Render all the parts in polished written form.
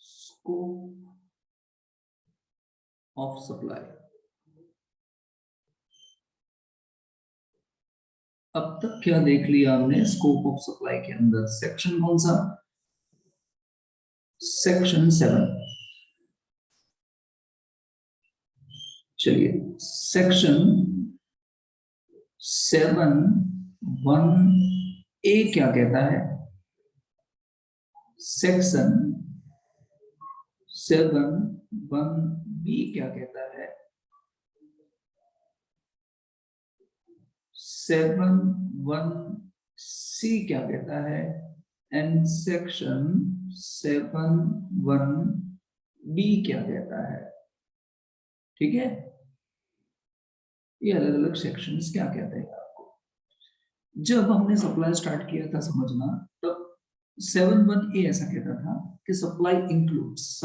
Scope of supply. अब तक क्या देख लिया हमने स्कोप ऑफ सप्लाई के अंदर? सेक्शन कौन सा? सेक्शन 7। चलिए, सेक्शन 7(1)(a) क्या कहता है? सेक्शन 7(1)(b) क्या कहता है? 7(1)(c) क्या कहता है? एंड सेक्शन 7(1)(b) क्या कहता है? ठीक है, ये अलग अलग सेक्शंस क्या कहते हैं आपको। जब हमने सप्लाई स्टार्ट किया था समझना, तब 7(1)(a) ऐसा कहता था कि supply includes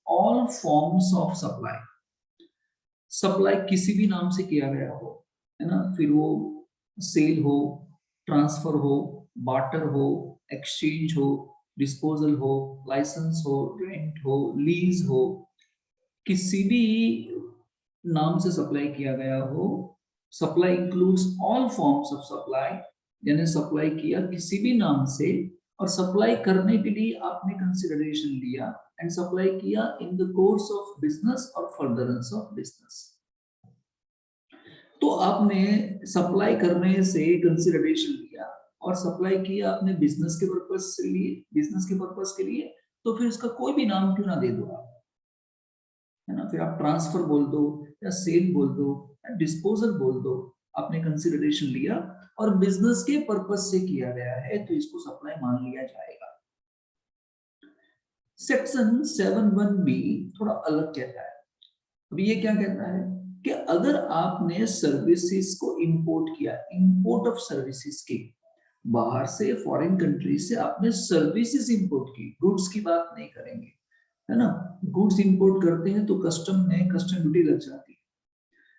all forms of supply. Supply किसी भी नाम से किया गया हो, है ना, फिर वो सेल हो, ट्रांसफर हो, बार्टर हो, एक्सचेंज हो, डिस्पोजल हो, लाइसेंस हो, रेंट हो, लीज हो, किसी भी नाम से सप्लाई किया गया हो, supply includes all forms of supply. यानी सप्लाई किया किसी भी नाम से, और सप्लाई करने के लिए आपने कंसिडरेशन लिया, एंड सप्लाई किया in the course of business और फर्दरेंस ऑफ बिजनेस। तो आपने सप्लाई करने से कंसिडरेशन लिया और सप्लाई किया आपने बिजनेस के पर्पस से लिए, बिजनेस के पर्पस के लिए, तो फिर इसका कोई भी नाम क्यों ना दे दो आप, है ना। फिर आप ट्रांसफर बोल दो, या सेल बोल दो, या डिस्पोजल बोल दो। आपने कंसिडरेशन लिया और बिजनेस के पर्पस से किया गया है, तो इसको सप्लाई मान लिया जाएगा। सेक्शन 7(1)(b) थोड़ा अलग कहता है। अब ये क्या कहता है कि अगर आपने सर्विसेज को इंपोर्ट किया, इंपोर्ट ऑफ सर्विसेज की, बाहर से फॉरेन कंट्री से आपने सर्विसेज इंपोर्ट की, गुड्स की बात नहीं करेंगे, है ना। गुड्स इंपोर्ट करते हैं तो कस्टम में कस्टम ड्यूटी लग जाती है।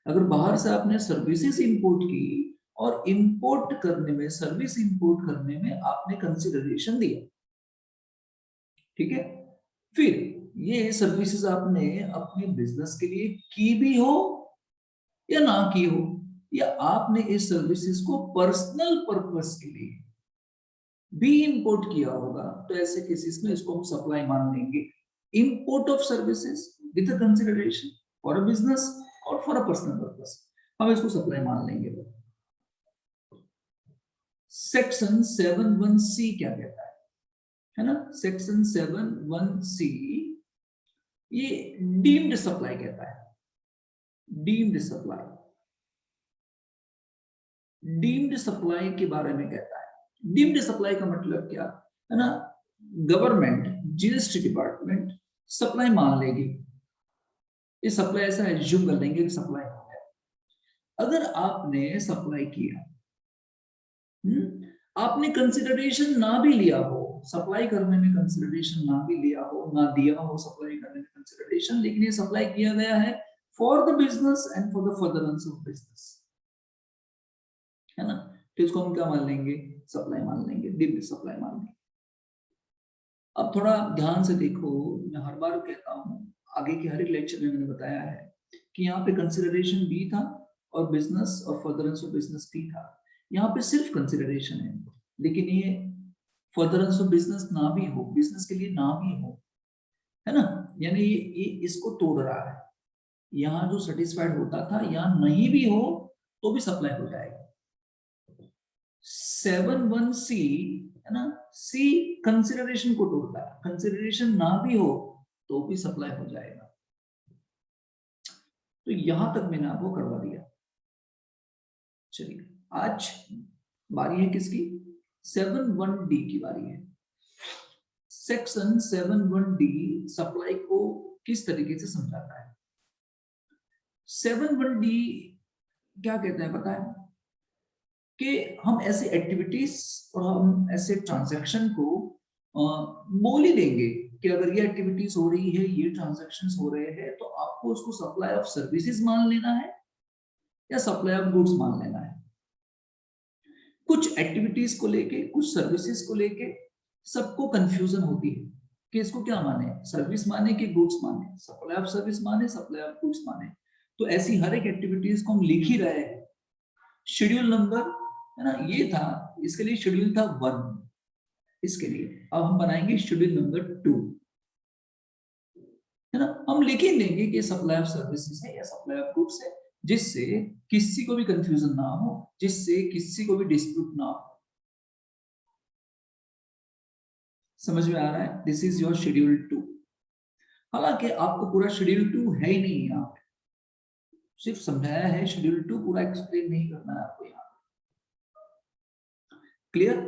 अगर बाहर से आपने सर्विसेज इंपोर्ट की और इंपोर्ट करने में, सर्विस इंपोर्ट करने में आपने कंसिडरेशन दिया, ठीक है, फिर ये सर्विसेज आपने अपने बिजनेस के लिए की भी हो या ना की हो, या आपने इस सर्विसेज को पर्सनल पर्पस के लिए भी इंपोर्ट किया होगा, तो ऐसे केसेस में इसको हम सप्लाई मान लेंगे। Import of services with a consideration for a business और फॉर अ पर्सनल पर्पस, हम इसको सप्लाई मान लेंगे। सेक्शन 7(1)(c) क्या कहता है ना? सेक्शन 7(1)(c) ये डीम्ड सप्लाई कहता है। डीम्ड सप्लाई, डीम्ड सप्लाई के बारे में कहता है। डीम्ड सप्लाई का मतलब क्या है ना? गवर्नमेंट, जीएसटी डिपार्टमेंट सप्लाई मान लेगी, ये सप्लाई ऐसा एज्यूम कर लेंगे कि सप्लाई हो गया। अगर आपने सप्लाई किया, आपने कंसिडरेशन ना भी लिया हो, सप्लाई करने में कंसिडरेशन ना भी लिया हो, ना दिया हो सप्लाई करने में कंसिडरेशन, लेकिन ये सप्लाई किया गया है for the business and for the furtherance of business, है ना, तो इसको हम क्या मान लेंगे? सप्लाई मान लेंगे, डीम्ड सप्लाई मान लेंगे। अब थोड़ा ध्यान से देखो, मैं हर बार कहता हूँ, आगे के हर एक लेक्चर में मैंने बताया है कि यहाँ पे कंसिडरेशन भी था और बिजनेस और फर्दरेंस ऑफ बिजनेस भी था। यहाँ पे सिर्फ कंसिडरेशन है, लेकिन ये फर्दरेंस ऑफ बिजनेस ना भी हो, बिजनेस के लिए ना भी हो, है ना, यानी ये इसको तोड़ रहा है। यहाँ जो सेटिस्फाइड होता था, यहाँ नहीं भी हो तो भी सप्लाई हो जाएगा। 7(1)(c) है ना, सी कंसिडरेशन को तोड़ता है, कंसिडरेशन ना भी हो तो भी सप्लाई हो जाएगा। तो यहां तक मैंने आपको करवा दिया। चलिए, आज बारी है किसकी? 7(1)(d) की बारी है। सेक्शन 7(1)(d) सप्लाई को किस तरीके से समझाता है? 7(1)(d) क्या कहता है पता है? कि हम ऐसे एक्टिविटीज और हम ऐसे ट्रांजैक्शन को बोल ही देंगे कि अगर ये एक्टिविटीज हो रही है, ये ट्रांजैक्शंस हो रहे हैं, तो आपको उसको सप्लाई ऑफ सर्विसेज मान लेना है या सप्लाई ऑफ गुड्स मान लेना है। कुछ एक्टिविटीज को लेके, कुछ सर्विसेज को लेके सबको कंफ्यूजन होती है कि इसको क्या माने, सर्विस माने कि गुड्स माने, सप्लाई ऑफ सर्विस माने, सप्लाई ऑफ गुड्स माने। तो ऐसी हर एक एक्टिविटीज को हम लिख ही रहे हैं। शेड्यूल नंबर है ना, ये था, इसके लिए शेड्यूल था 1, इसके लिए अब हम बनाएंगे शेड्यूल नंबर 2, है ना। हम लिख ही देंगे कि सप्लाई ऑफ सर्विसेज है या सप्लाई ऑफ गुड्स है, जिससे किसी को भी कंफ्यूजन ना हो, जिससे किसी को भी डिस्प्यूट ना हो। समझ में आ रहा है? This is your schedule 2। हालांकि आपको पूरा शेड्यूल 2 है ही नहीं यहाँ पे, सिर्फ समझाया है, शेड्यूल 2 पूरा एक्सप्लेन नहीं करना है आपको यहाँ। क्लियर?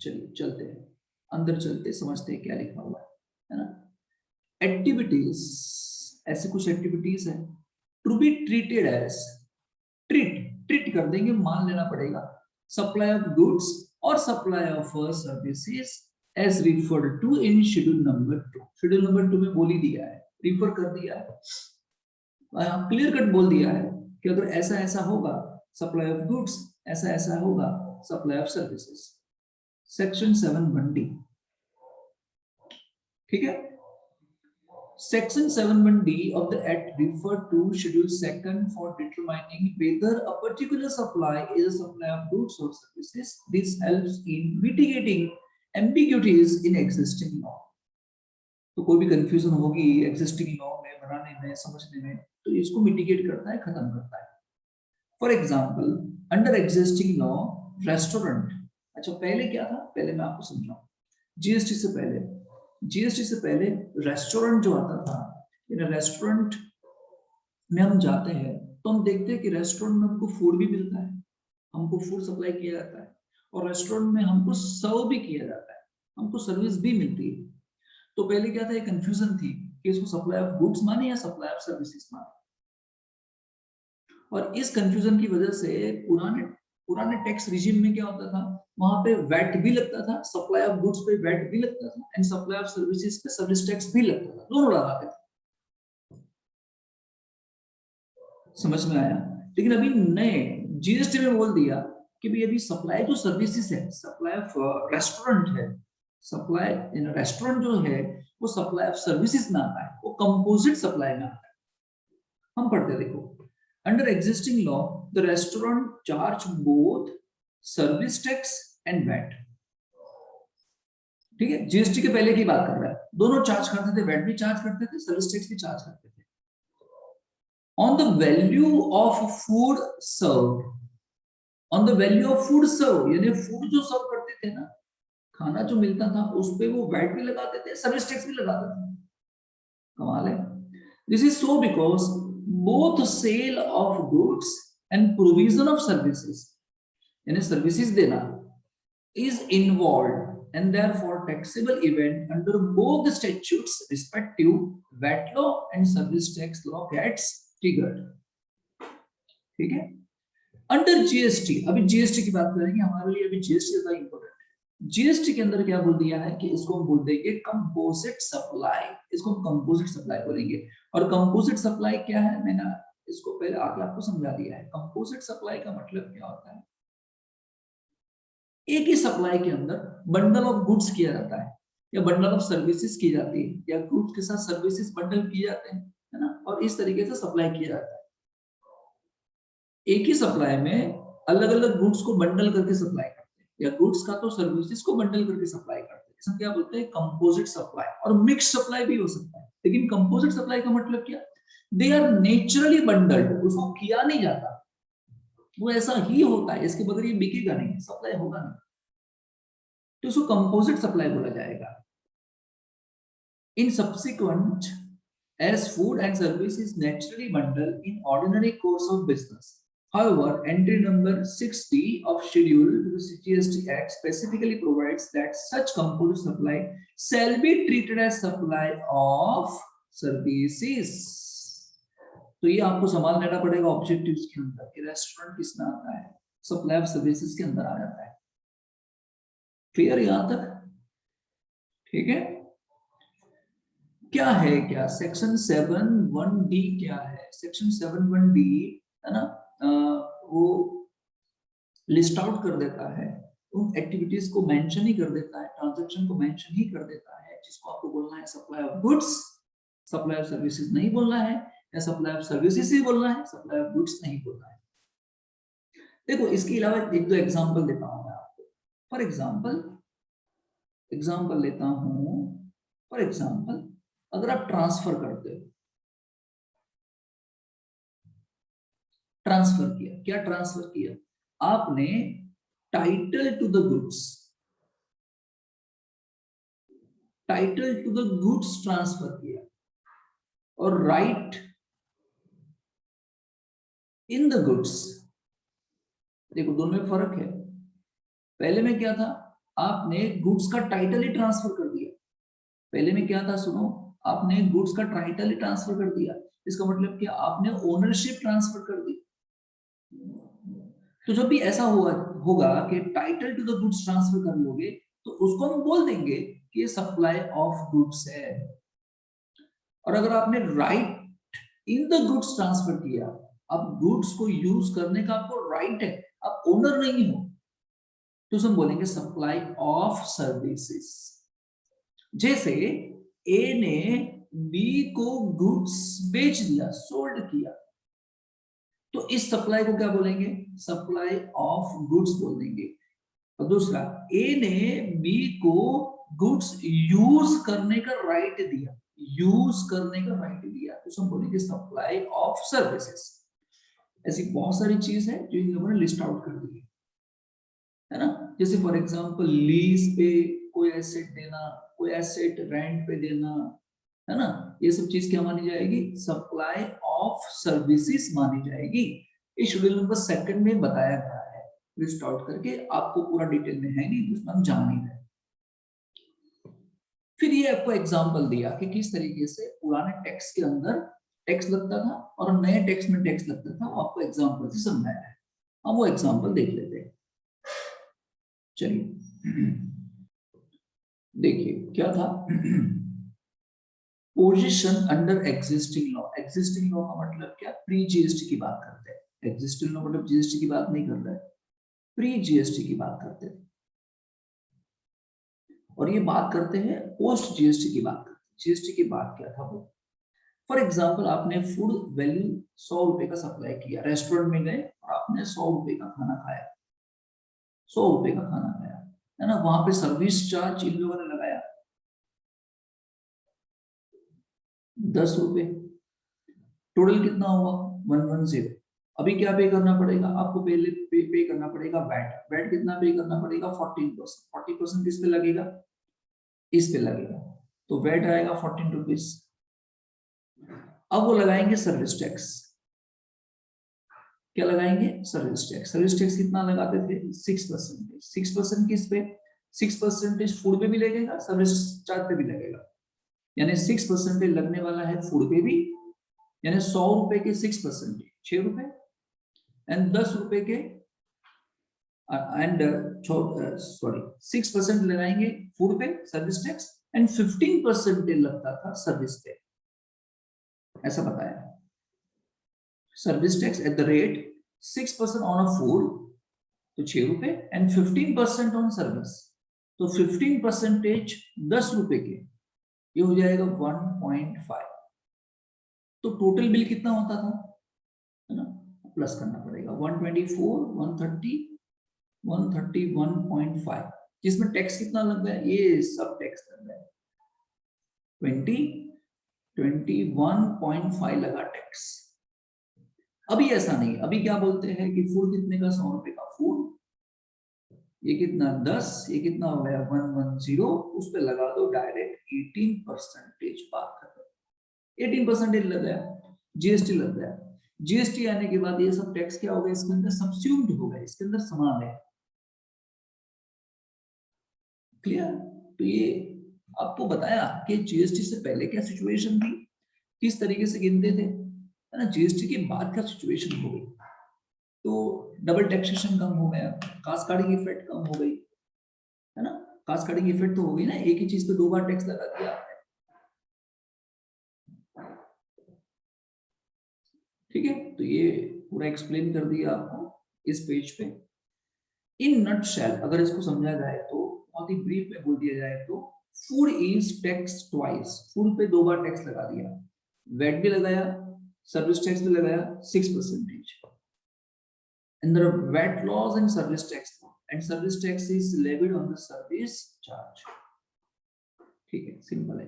चलिए चलते हैं, अंदर चलते समझते हैं क्या लिखा हुआ है ना। एक्टिविटीज, ऐसे कुछ एक्टिविटीज है to be treated as, treat कर देंगे, मान लेना पड़ेगा, सप्लाई ऑफ गुड्स और supply of services as referred to in schedule number 2। Schedule number 2 में बोल ही दिया है, रिफर कर दिया है, क्लियर कट बोल दिया है कि अगर ऐसा ऐसा होगा सप्लाई ऑफ गुड्स, ऐसा ऐसा होगा supply of services. Section 7(1)(d), ठीक है। Section 7(1)(d) of the Act refer to Schedule 2 for determining whether a particular supply is a supply of goods or services. This helps in mitigating ambiguities in existing law. तो कोई भी confusion होगी existing law में, बनाने में, समझने में, तो इसको मिटिगेट करता है, खत्म करता है। For example, under existing law restaurant, अच्छा पहले क्या था, पहले मैं आपको समझाऊं। जीएसटी से पहले रेस्टोरेंट जो आता था, रेस्टोरेंट में हम जाते हैं तो हम देखते हैं कि रेस्टोरेंट में हमको फूड भी मिलता है, हमको फूड सप्लाई किया जाता है, और रेस्टोरेंट में हमको सर्व भी किया जाता है, हमको सर्विस भी मिलती है। तो पहले क्या था, एक कंफ्यूजन थी कि इसको सप्लाई ऑफ गुड्स माने या सप्लाई ऑफ सर्विसेज माने, और इस कंफ्यूजन की वजह से पुराने टैक्स रिजिम में क्या होता था, वहां पे वैट भी लगता था, सप्लाई ऑफ गुड्स पे वैट भी लगता था, एंड सप्लाई ऑफ सर्विसेज पे सर्विस टैक्स भी लगता था, दोनों लगाते थे। समझ में आया? लेकिन अभी नए जीएसटी में बोल दिया कि भाई अभी सप्लाई जो सर्विसेज है, सप्लाई ऑफ रेस्टोरेंट है, सप्लाई इन रेस्टोरेंट जो है वो सप्लाई ऑफ सर्विसेज में आता है, वो कंपोजिट सप्लाई में आता है। हम पढ़ते देखो, under existing law the restaurant charge both service tax and VAT. ठीक है, जीएसटी के पहले की बात कर रहा है, दोनों चार्ज करते थे, वैट भी चार्ज करते थे, सर्विस टैक्स भी चार्ज करते थे। On the value of food serve, on the value of food serve, यानी फूड जो सर्व करते थे ना, खाना जो मिलता था उस पे वो वैट भी लगाते थे, सर्विस टैक्स भी लगाते थे। कमाल है। This is so because both sale of goods and provision of services, यानी सर्विसेज देना, is involve and therefore taxable event under both the statutes respective VAT law and service tax law gets triggered। ठीक है, under GST, अभी GST की बात करेंगे, हमारे लिए अभी जीएसटी ज्यादा इंपॉर्टेंट है। जीएसटी के अंदर क्या बोल दिया है कि इसको हम बोल देंगे कंपोजिट सप्लाई, इसको हम कंपोजिट सप्लाई बोलेंगे। और कंपोजिट सप्लाई क्या है, मैंने इसको पहले आगे आपको समझा दिया है। कंपोजिट सप्लाई का मतलब क्या होता है, एक ही सप्लाई के अंदर बंडल ऑफ गुड्स किया जाता है, या बंडल ऑफ सर्विसेज की जाती है, या गुड्स के साथ सर्विसेज बंडल किए जाते हैं, है ना, और इस तरीके से सप्लाई किया जाता है। एक ही सप्लाई में अलग अलग गुड्स को बंडल करके सप्लाई करते हैं, या गुड्स का तो सर्विसेज को बंडल करके सप्लाई करते हैं, इसमें क्या बोलते हैं, कंपोजिट सप्लाई। और मिक्स सप्लाई भी हो सकता है, लेकिन कंपोजिट सप्लाई का मतलब क्या, दे आर नेचुरली बंडल्ड, उसको किया नहीं जाता, वो ऐसा ही होता है, इसके बगैर ये बिकेगा नहीं, सप्लाई होगा नहीं, तो इसको कंपोजिट सप्लाई बोला जाएगा। In subsequent as food and service is naturally bundled in ordinary course of business. However, entry number 6D of schedule to the GST Act specifically provides that such composite supply shall be treated as supply of services। तो ये आपको संभाल लेना पड़ेगा objectives के अंदर कि restaurant किसमें आता है, सप्लाई ऑफ सर्विसेज के अंदर आ जाता है। क्लियर यहां तक? ठीक है, क्या है, क्या सेक्शन 7(1)(d) क्या है, सेक्शन 7(1)(d) है ना, वो लिस्ट आउट कर देता है, उन एक्टिविटीज को मेंशन ही कर देता है, ट्रांजैक्शन को मेंशन ही कर देता है, जिसको आपको बोलना है supply of goods, supply of services नहीं बोलना है, या सप्लाई ऑफ सर्विसेज ही बोलना है, सप्लाई ऑफ गुड्स नहीं बोलना है। देखो इसके अलावा एक दो एग्जांपल देता हूं मैं आपको। फॉर एग्जांपल लेता हूं, फॉर एग्जांपल अगर आप ट्रांसफर करते हो, ट्रांसफर किया, क्या ट्रांसफर किया आपने, title to the goods, title to the goods transfer किया, और राइट इन द गुड्स। देखो दोनों में फर्क है। पहले में क्या था, आपने गुड्स का टाइटल ही ट्रांसफर कर दिया। पहले में क्या था, सुनो, आपने गुड्स का टाइटल ही ट्रांसफर कर दिया, इसका मतलब क्या, आपने ओनरशिप ट्रांसफर कर दी। तो जब भी ऐसा होगा कि title to the goods transfer कर लोगे, तो उसको हम बोल देंगे कि ये सप्लाई ऑफ गुड्स है। और अगर आपने right in the goods transfer किया, अब गुड्स को यूज करने का आपको राइट है, आप ओनर नहीं हो, तो हम बोलेंगे सप्लाई ऑफ सर्विसेज। जैसे ए ने बी को गुड्स बेच दिया, सोल्ड किया, तो इस सप्लाई को क्या बोलेंगे, सप्लाई ऑफ गुड्स बोल देंगे। और दूसरा, ए ने बी को गुड्स यूज करने का राइट दिया, यूज करने का राइट दिया, तो हम बोलेंगे सप्लाई ऑफ सर्विसेज। ऐसी बहुत सारी चीज है जो इन लोगों ने लिस्ट आउट कर दी है ना। जैसे फॉर एग्जांपल लीज पे कोई एसेट देना, कोई एसेट रेंट पे देना, है ना, ये सब चीज क्या मानी जाएगी, सप्लाई ऑफ सर्विसेज मानी जाएगी। इस शेड्यूल नंबर 2 में बताया गया है, लिस्ट आउट करके, आपको पूरा डिटेल में है नहीं, उसमें हम जान नहीं रहे। फिर ये आपको एग्जांपल दिया कि किस तरीके से पुराने टेक्स्ट के अंदर टेक्स्ट लगता था और नए टेक्स्ट में टेक्स्ट लगता था, आपको एग्जांपल से समझाया है। अब वो एग्जांपल देख लेते हैं। चलिए देखिए क्या था, position under existing law. Existing law का मतलब क्या, प्री जीएसटी की बात करते हैं। एग्जिस्टिंग लॉ मतलब जीएसटी की बात नहीं कर रहे, प्री जीएसटी की बात करते हैं। और ये बात करते हैं पोस्ट जीएसटी की बात करते हैं। जीएसटी की बात क्या था वो, फॉर एग्जाम्पल आपने फूड वैल्यू 100 रुपए का सप्लाई किया, रेस्टोरेंट में गए और आपने 100 रुपए का खाना खाया, 100 रुपए का खाना खाया, है ना, वहां पे सर्विस चार्ज इन लोगों ने लगाया 10 रुपए, टोटल कितना हुआ 110। अभी क्या पे करना पड़ेगा आपको, पहले पे करना पड़ेगा वैट। वैट कितना पे करना पड़ेगा 14%। 40% किस पे लगेगा, इस पे लगेगा, तो वैट आएगा 14 रुपीज। अब वो लगाएंगे सर्विस टैक्स, क्या लगाएंगे, सर्विस टैक्स। सर्विस टैक्स कितना लगाते थे 6%। 6% किस पे, 6% फूड पे भी लगेगा, सर्विस चार्ज पे भी लगेगा, यानी 6% लगने वाला है फूड पे भी, यानी 100 रुपए के 6% 6 रुपए, एंड 10 रुपए के एंड सॉरी 6% लगाएंगे फूड पे सर्विस टैक्स, एंड 15% लगता था सर्विस पे, ऐसा बताया। Service tax at the rate 6% on a food, तो 6 रुपए, एंड 15% ऑन सर्विस, तो 15% 10 रुपए के, ये हो जाएगा 1.5। तो टोटल बिल कितना होता था, है ना, प्लस करना पड़ेगा 124, 130, 131.5, जिसमें टैक्स कितना लग गया, ये सब टैक्स लग गया 21.5 लगा टैक्स। अभी ऐसा नहीं, अभी क्या बोलते हैं कि फूड कितने का, 100 रुपए का फूड, ये कितना 10, ये कितना हो गया 110, उस पे लगा दो डायरेक्ट 18% बात कर रहे, 18% लग गया, जीएसटी लग गया। जीएसटी आने के बाद ये सब टैक्स क्या हो गया, इसके अंदर सब्स्यूम्ड हो गया, इसके अंदर समा गया। क्लियर। तो ये आपको बताया कि जीएसटी से पहले क्या सिचुएशन थी, किस तरीके से गिनते थे, है ना, जीएसटी के बाद क्या सिचुएशन हो गई, तो डबल टैक्सेशन कम हो गया, कास्केडिंग इफेक्ट कम हो गई, है ना, कास्केडिंग इफेक्ट तो हो गई ना, एक ही चीज पे 2 बार टैक्स लगा दिया आपने। ठीक है, तो ये पूरा एक्सप्लेन कर दिया आपको इस पेज पे। इन नटशेल अगर इसको समझा जाए तो बहुत ही ब्रीफ में बोल दिया जाए तो food is tax twice, food पे 2 बार टैक्स लगा दिया, वैट भी लगाया, सर्विस टैक्स भी लगाया 6%, and there are VAT laws and service tax law, and service tax is levied on the service charge. ठीक है, सिंपल है।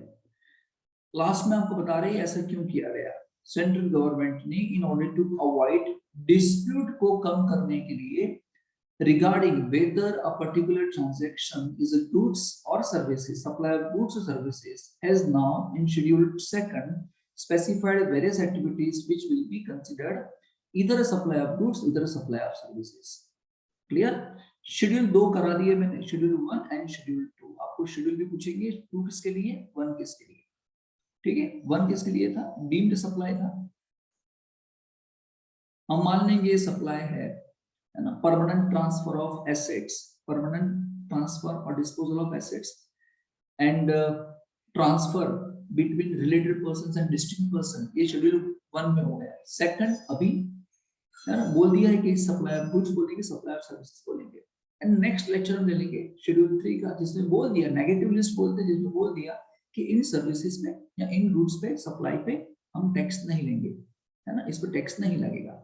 लास्ट में आपको बता रहे हैं ऐसा क्यों किया गया। सेंट्रल गवर्नमेंट ने in order to avoid dispute को कम करने के लिए regarding whether a particular transaction is a goods or services, supply of goods or services, has now in schedule 2 specified various activities which will be considered either a supply of goods, either a supply of services. Clear? Schedule 2 करा दिए मैंने, schedule 1 and schedule 2। आपको schedule भी पूछेंगे, 2 किसके लिए, 1 किसके लिए, ठीक है। 1 किसके लिए था, डीम्ड सप्लाई था। हम मान लेंगे सप्लाई है ना, permanent transfer of assets, permanent transfer और disposal of assets and transfer between related persons and distinct person, ये शेड्यूल 1 में हो गया। सेकंड अभी है ना, बोल दिया है कि सप्लाई ऑफ गुड्स बोलेंगे, सप्लाई ऑफ सर्विसेज बोलेंगे। एंड नेक्स्ट लेक्चर में ले लेंगे शेड्यूल 3 का, जिसमें बोल दिया, नेगेटिव लिस्ट बोलते हैं, जिसमें बोल दिया कि इन सर्विसेज पे या इन गुड्स पे, सप्लाई पे हम टैक्स नहीं लेंगे, है ना, इस पे टैक्स नहीं लगेगा।